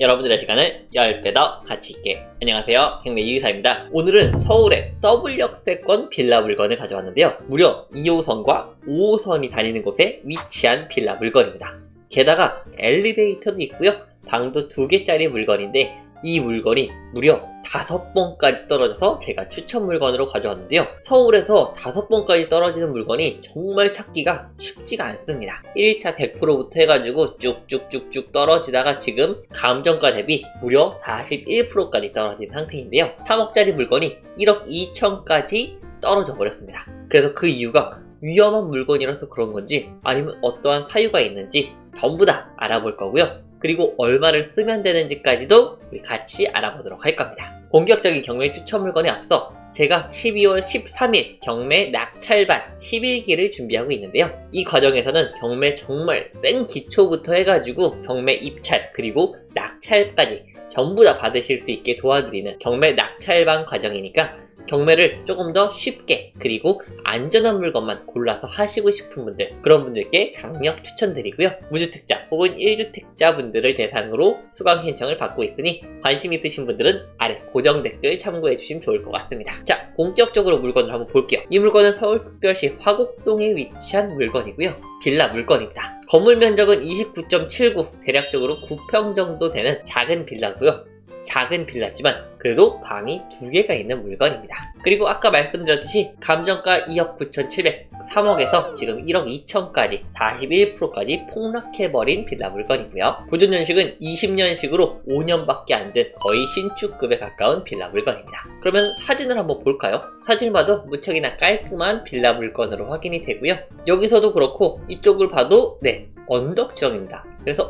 여러분들의 시간을 10배 더 가치 있게. 안녕하세요, 행매 이의사입니다. 오늘은 서울의 W역세권 빌라 물건을 가져왔는데요, 무려 2호선과 5호선이 다니는 곳에 위치한 빌라 물건입니다. 게다가 엘리베이터도 있고요, 방도 2개짜리 물건인데 이 물건이 무려 5번까지 떨어져서 제가 추천 물건으로 가져왔는데요, 서울에서 5번까지 떨어지는 물건이 정말 찾기가 쉽지가 않습니다. 1차 100%부터 해가지고 쭉쭉쭉쭉 떨어지다가 지금 감정가 대비 무려 41%까지 떨어진 상태인데요, 3억짜리 물건이 1억 2천까지 떨어져 버렸습니다. 그래서 그 이유가 위험한 물건이라서 그런 건지 아니면 어떠한 사유가 있는지 전부 다 알아볼 거고요, 그리고 얼마를 쓰면 되는지까지도 우리 같이 알아보도록 할 겁니다. 본격적인 경매 추천 물건에 앞서 제가 12월 13일 경매 낙찰반 10일기를 준비하고 있는데요, 이 과정에서는 경매 정말 생 기초부터 해가지고 경매 입찰 그리고 낙찰까지 전부 다 받으실 수 있게 도와드리는 경매 낙찰반 과정이니까 경매를 조금 더 쉽게 그리고 안전한 물건만 골라서 하시고 싶은 분들, 그런 분들께 강력 추천드리고요, 무주택자 혹은 1주택자 분들을 대상으로 수강 신청을 받고 있으니 관심 있으신 분들은 아래 고정 댓글 참고해 주시면 좋을 것 같습니다. 자, 본격적으로 물건을 한번 볼게요. 이 물건은 서울특별시 화곡동에 위치한 물건이고요, 빌라 물건입니다. 건물 면적은 29.79, 대략적으로 9평 정도 되는 작은 빌라고요. 작은 빌라지만 그래도 방이 2개가 있는 물건입니다. 그리고 아까 말씀드렸듯이 감정가 2억 9,700, 3억에서 지금 1억 2천까지 41%까지 폭락해버린 빌라 물건이고요. 보존연식은 20년식으로 5년밖에 안 된 거의 신축급에 가까운 빌라 물건입니다. 그러면 사진을 한번 볼까요? 사진을 봐도 무척이나 깔끔한 빌라 물건으로 확인이 되고요, 여기서도 그렇고 이쪽을 봐도 언덕 지형입니다. 그래서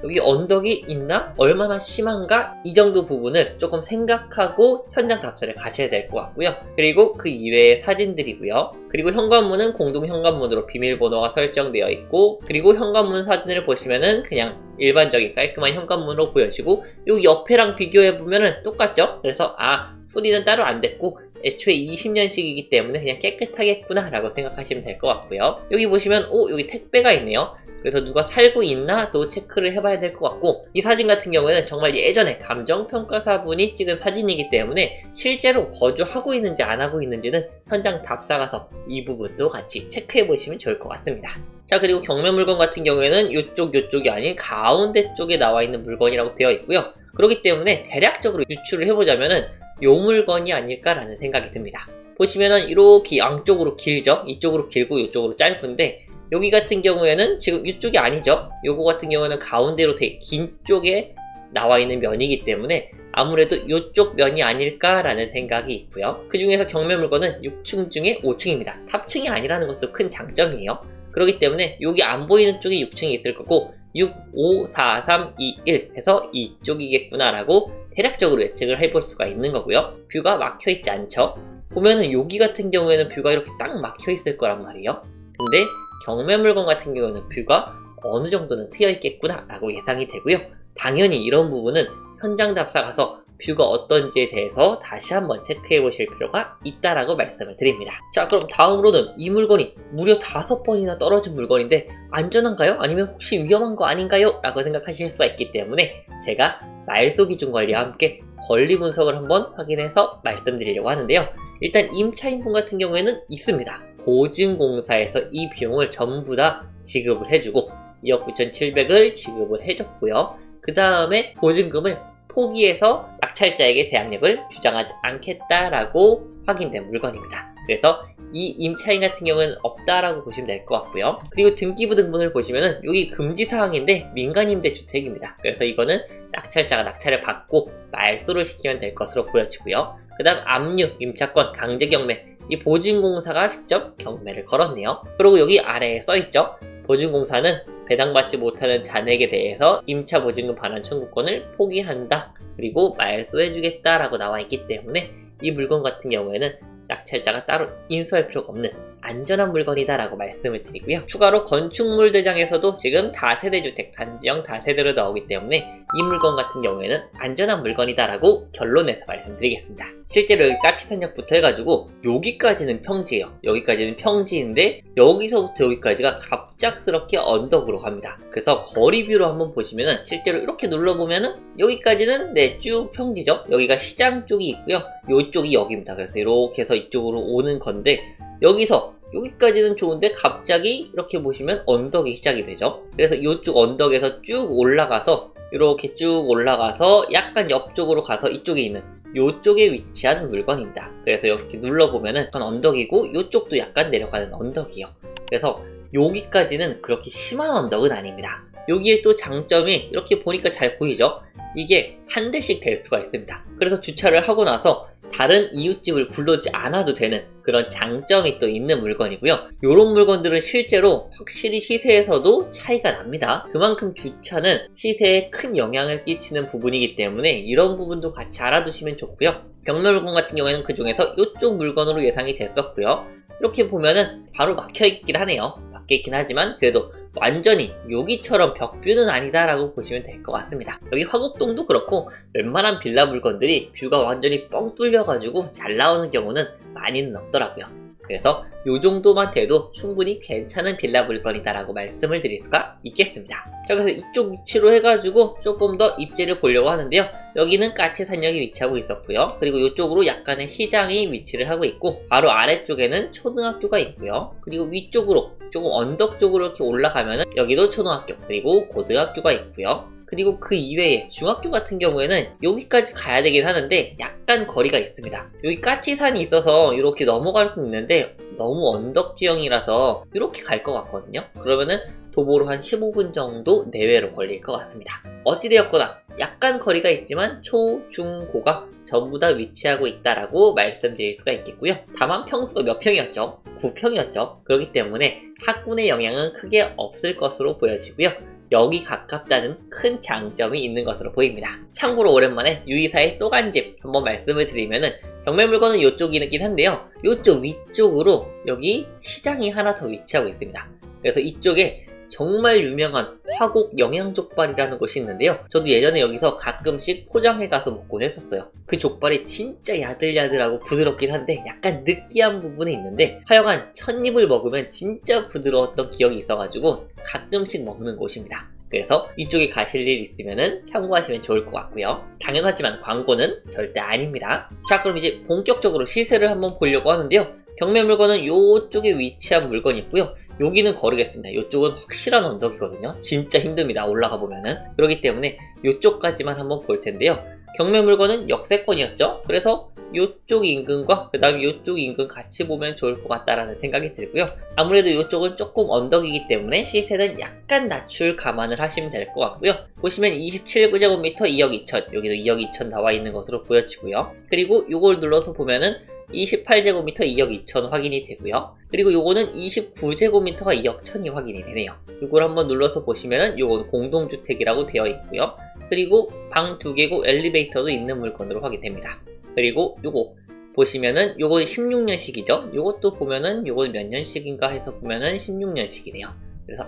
여기 언덕이 있나? 얼마나 심한가? 이 정도 부분을 조금 생각하고 현장 답사를 가셔야 될 것 같고요. 그리고 그 이외의 사진들이고요. 그리고 현관문은 공동 현관문으로 비밀번호가 설정되어 있고, 그리고 현관문 사진을 보시면은 그냥 일반적인 깔끔한 현관문으로 보여지고, 요 옆에랑 비교해보면은 똑같죠? 그래서 수리는 따로 안 됐고 애초에 20년식이기 때문에 그냥 깨끗하겠구나 라고 생각하시면 될 것 같고요. 여기 보시면 여기 택배가 있네요. 그래서 누가 살고 있나 또 체크를 해봐야 될 것 같고, 이 사진 같은 경우에는 정말 예전에 감정평가사분이 찍은 사진이기 때문에 실제로 거주하고 있는지 안 하고 있는지는 현장 답사 가서 이 부분도 같이 체크해 보시면 좋을 것 같습니다. 자, 그리고 경매 물건 같은 경우에는 요쪽이 아닌 가운데 쪽에 나와 있는 물건이라고 되어 있고요, 그렇기 때문에 대략적으로 유추를 해보자면은 요 물건이 아닐까라는 생각이 듭니다. 보시면은 이렇게 양쪽으로 길죠? 이쪽으로 길고 이쪽으로 짧은데, 여기 같은 경우에는 지금 이쪽이 아니죠? 요거 같은 경우는 가운데로 되게 긴 쪽에 나와 있는 면이기 때문에 아무래도 이쪽 면이 아닐까라는 생각이 있고요. 그 중에서 경매 물건은 6층 중에 5층입니다. 탑층이 아니라는 것도 큰 장점이에요. 그렇기 때문에 여기 안 보이는 쪽에 6층이 있을 거고 6, 5, 4, 3, 2, 1 해서 이쪽이겠구나 라고 대략적으로 예측을 해볼 수가 있는 거고요. 뷰가 막혀있지 않죠? 보면은 여기 같은 경우에는 뷰가 이렇게 딱 막혀있을 거란 말이에요. 근데 경매 물건 같은 경우는 뷰가 어느 정도는 트여 있겠구나 라고 예상이 되고요, 당연히 이런 부분은 현장 답사 가서 뷰가 어떤지에 대해서 다시 한번 체크해 보실 필요가 있다라고 말씀을 드립니다. 자, 그럼 다음으로는 이 물건이 무려 5번이나 떨어진 물건인데 안전한가요? 아니면 혹시 위험한 거 아닌가요? 라고 생각하실 수가 있기 때문에 제가 말소 기준 관리와 함께 권리 분석을 한번 확인해서 말씀드리려고 하는데요, 일단 임차인분 같은 경우에는 있습니다. 보증공사에서 이 비용을 전부 다 지급을 해주고 2억 9,700을 지급을 해줬고요, 그 다음에 보증금을 포기해서 낙찰자에게 대항력을 주장하지 않겠다라고 확인된 물건입니다. 그래서 이 임차인 같은 경우는 없다라고 보시면 될 것 같고요. 그리고 등기부 등본을 보시면은 여기 금지사항인데 민간임대주택입니다. 그래서 이거는 낙찰자가 낙찰을 받고 말소를 시키면 될 것으로 보여지고요. 그 다음 압류, 임차권, 강제경매, 이 보증공사가 직접 경매를 걸었네요. 그리고 여기 아래에 써있죠, 보증공사는 배당받지 못하는 잔액에 대해서 임차 보증금 반환 청구권을 포기한다, 그리고 말소해주겠다 라고 나와 있기 때문에 이 물건 같은 경우에는 낙찰자가 따로 인수할 필요가 없는 안전한 물건이다 라고 말씀을 드리고요, 추가로 건축물 대장에서도 지금 다세대주택, 단지형 다세대로 나오기 때문에 이 물건 같은 경우에는 안전한 물건이다라고 결론내서 말씀드리겠습니다. 실제로 여기 까치산역부터 해가지고 여기까지는 평지예요. 여기까지는 평지인데 여기서부터 여기까지가 갑작스럽게 언덕으로 갑니다. 그래서 거리뷰로 한번 보시면은 실제로 이렇게 눌러보면은 여기까지는 네, 쭉 평지죠. 여기가 시장 쪽이 있고요. 이쪽이 여기입니다. 그래서 이렇게 해서 이쪽으로 오는 건데 여기서 여기까지는 좋은데 갑자기 이렇게 보시면 언덕이 시작이 되죠. 그래서 이쪽 언덕에서 쭉 올라가서 이렇게 쭉 올라가서 약간 옆쪽으로 가서 이쪽에 있는 이쪽에 위치한 물건입니다. 그래서 이렇게 눌러보면은 약간 언덕이고 이쪽도 약간 내려가는 언덕이에요. 그래서 여기까지는 그렇게 심한 언덕은 아닙니다. 여기에 또 장점이 이렇게 보니까 잘 보이죠? 이게 한 대씩 될 수가 있습니다. 그래서 주차를 하고 나서 다른 이웃집을 불러지 않아도 되는 그런 장점이 또 있는 물건이고요. 이런 물건들은 실제로 확실히 시세에서도 차이가 납니다. 그만큼 주차는 시세에 큰 영향을 끼치는 부분이기 때문에 이런 부분도 같이 알아두시면 좋고요. 경매 물건 같은 경우에는 그 중에서 이쪽 물건으로 예상이 됐었고요. 이렇게 보면은 바로 막혀있긴 하네요. 막혀있긴 하지만 그래도 완전히 여기처럼 벽뷰는 아니다라고 보시면 될 것 같습니다. 여기 화곡동도 그렇고 웬만한 빌라 물건들이 뷰가 완전히 뻥 뚫려가지고 잘 나오는 경우는 많이는 없더라고요. 그래서 이 정도만 돼도 충분히 괜찮은 빌라 물건이다라고 말씀을 드릴 수가 있겠습니다. 자, 그래서 이쪽 위치로 해가지고 조금 더 입지를 보려고 하는데요. 여기는 까치산역이 위치하고 있었고요. 그리고 이쪽으로 약간의 시장이 위치를 하고 있고 바로 아래쪽에는 초등학교가 있고요. 그리고 위쪽으로 조금 언덕 쪽으로 이렇게 올라가면은 여기도 초등학교 그리고 고등학교가 있고요. 그리고 그 이외에 중학교 같은 경우에는 여기까지 가야 되긴 하는데 약간 거리가 있습니다. 여기 까치산이 있어서 이렇게 넘어갈 수는 있는데 너무 언덕 지형이라서 이렇게 갈 것 같거든요. 그러면은 도보로 한 15분 정도 내외로 걸릴 것 같습니다. 어찌되었거나 약간 거리가 있지만 초, 중, 고가 전부 다 위치하고 있다라고 말씀드릴 수가 있겠고요. 다만 평수가 몇 평이었죠? 9평이었죠. 그렇기 때문에 학군의 영향은 크게 없을 것으로 보여지고요. 여기 가깝다는 큰 장점이 있는 것으로 보입니다. 참고로 오랜만에 유이사의 또 간 집 한번 말씀을 드리면은 경매 물건은 이쪽이긴 한데요. 이쪽 위쪽으로 여기 시장이 하나 더 위치하고 있습니다. 그래서 이쪽에 정말 유명한 화곡 영양족발이라는 곳이 있는데요. 저도 예전에 여기서 가끔씩 포장해 가서 먹곤 했었어요. 그 족발이 진짜 야들야들하고 부드럽긴 한데 약간 느끼한 부분이 있는데 하여간 첫입을 먹으면 진짜 부드러웠던 기억이 있어가지고 가끔씩 먹는 곳입니다. 그래서 이쪽에 가실 일 있으면 참고하시면 좋을 것 같고요. 당연하지만 광고는 절대 아닙니다. 자, 그럼 이제 본격적으로 시세를 한번 보려고 하는데요. 경매 물건은 이쪽에 위치한 물건이 있고요. 여기는 거르겠습니다. 이쪽은 확실한 언덕이거든요. 진짜 힘듭니다. 올라가 보면은. 그렇기 때문에 이쪽까지만 한번 볼 텐데요. 경매 물건은 역세권이었죠. 그래서 이쪽 인근과 그 다음 이쪽 인근 같이 보면 좋을 것 같다라는 생각이 들고요. 아무래도 이쪽은 조금 언덕이기 때문에 시세는 약간 낮출 감안을 하시면 될 것 같고요. 보시면 27제곱미터 2억 2천, 여기도 2억 2천 나와 있는 것으로 보여지고요. 그리고 이걸 눌러서 보면은 28제곱미터 2억 2천 확인이 되고요. 그리고 요거는 29제곱미터가 2억 1천이 확인이 되네요. 이걸 한번 눌러서 보시면은 요건 공동주택이라고 되어 있고요. 그리고 방 2개고 엘리베이터도 있는 물건으로 확인됩니다. 그리고 요거 보시면은 요건 16년식이죠. 요것도 보면은 요건 몇 년식인가 해서 보면은 16년식이네요. 그래서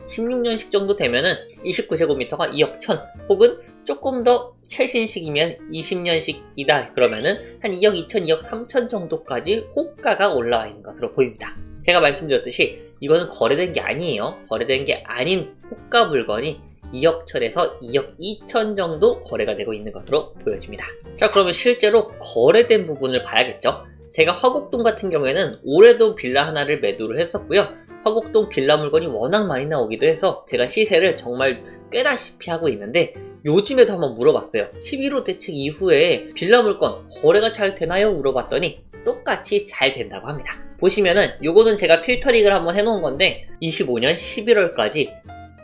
16년식 정도 되면은 29제곱미터가 2억 1천 혹은 조금 더 최신식이면 20년식이다 그러면은 한 2억 2천, 2억 3천 정도까지 호가가 올라와 있는 것으로 보입니다. 제가 말씀드렸듯이 이거는 거래된 게 아니에요. 거래된 게 아닌 호가 물건이 2억 천에서 2억 2천 정도 거래가 되고 있는 것으로 보여집니다. 자, 그러면 실제로 거래된 부분을 봐야겠죠. 제가 화곡동 같은 경우에는 올해도 빌라 하나를 매도를 했었고요. 화곡동 빌라 물건이 워낙 많이 나오기도 해서 제가 시세를 정말 꽤다시피 하고 있는데 요즘에도 한번 물어봤어요. 11호 대책 이후에 빌라 물건 거래가 잘 되나요? 물어봤더니 똑같이 잘 된다고 합니다. 보시면은 요거는 제가 필터링을 한번 해놓은 건데 25년 11월까지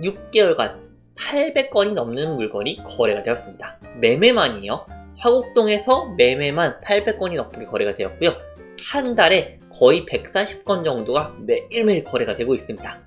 6개월간 800건이 넘는 물건이 거래가 되었습니다. 매매만이에요. 화곡동에서 매매만 800건이 넘게 거래가 되었고요. 한 달에 거의 140건 정도가 매일매일 거래가 되고 있습니다.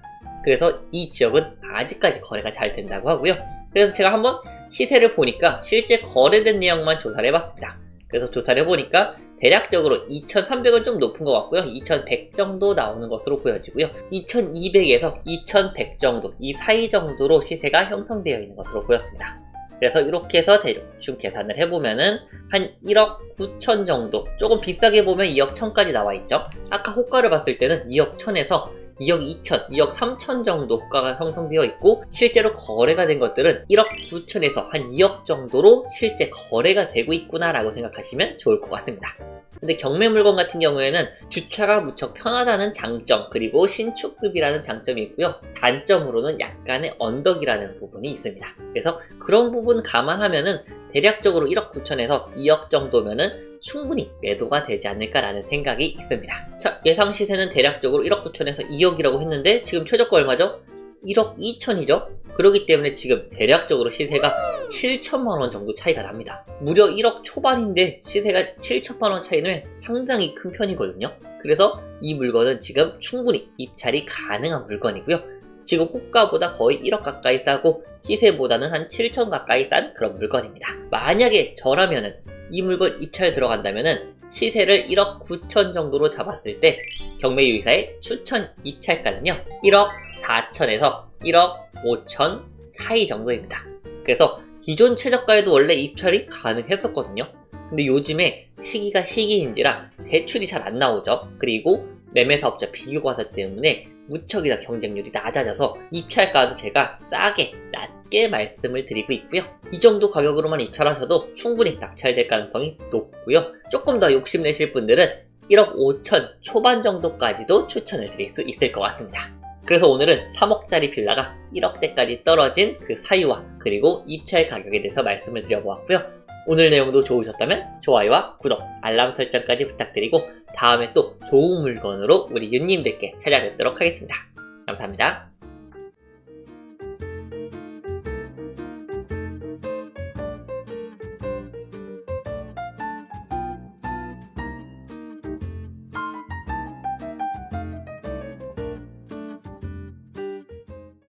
그래서 이 지역은 아직까지 거래가 잘 된다고 하고요. 그래서 제가 한번 시세를 보니까 실제 거래된 내용만 조사를 해봤습니다. 그래서 조사를 해보니까 대략적으로 2,300은 좀 높은 것 같고요. 2,100 정도 나오는 것으로 보여지고요. 2,200에서 2,100 정도, 이 사이 정도로 시세가 형성되어 있는 것으로 보였습니다. 그래서 이렇게 해서 대충 계산을 해보면은 한 1억 9천 정도, 조금 비싸게 보면 2억 1천까지 나와있죠. 아까 호가를 봤을 때는 2억 1천에서 2억 2천, 2억 3천 정도 호가가 형성되어 있고, 실제로 거래가 된 것들은 1억 9천에서 한 2억 정도로 실제 거래가 되고 있구나 라고 생각하시면 좋을 것 같습니다. 근데 경매 물건 같은 경우에는 주차가 무척 편하다는 장점, 그리고 신축급이라는 장점이 있고요. 단점으로는 약간의 언덕이라는 부분이 있습니다. 그래서 그런 부분 감안하면은 대략적으로 1억 9천에서 2억 정도면은 충분히 매도가 되지 않을까라는 생각이 있습니다. 자, 예상 시세는 대략적으로 1억 9천에서 2억이라고 했는데 지금 최저가 얼마죠? 1억 2천이죠? 그렇기 때문에 지금 대략적으로 시세가 7천만원 정도 차이가 납니다. 무려 1억 초반인데 시세가 7천만원 차이는 상당히 큰 편이거든요. 그래서 이 물건은 지금 충분히 입찰이 가능한 물건이고요. 지금 호가보다 거의 1억 가까이 싸고 시세보다는 한 7천 가까이 싼 그런 물건입니다. 만약에 저라면은 이 물건 입찰 들어간다면은 시세를 1억 9천 정도로 잡았을 때 경매유의사의 추천 입찰가는요 1억 4천에서 1억 5천 사이 정도입니다. 그래서 기존 최저가에도 원래 입찰이 가능했었거든요. 근데 요즘에 시기가 시기인지라 대출이 잘 안 나오죠. 그리고 매매사업자 비교과세 때문에 무척이나 경쟁률이 낮아져서 입찰가도 제가 싸게 낮게 말씀을 드리고 있고요. 이 정도 가격으로만 입찰하셔도 충분히 낙찰될 가능성이 높고요. 조금 더 욕심내실 분들은 1억 5천 초반 정도까지도 추천을 드릴 수 있을 것 같습니다. 그래서 오늘은 3억짜리 빌라가 1억대까지 떨어진 그 사유와 그리고 입찰 가격에 대해서 말씀을 드려보았고요. 오늘 내용도 좋으셨다면 좋아요와 구독, 알람 설정까지 부탁드리고 다음에 또 좋은 물건으로 우리 윤님들께 찾아뵙도록 하겠습니다. 감사합니다.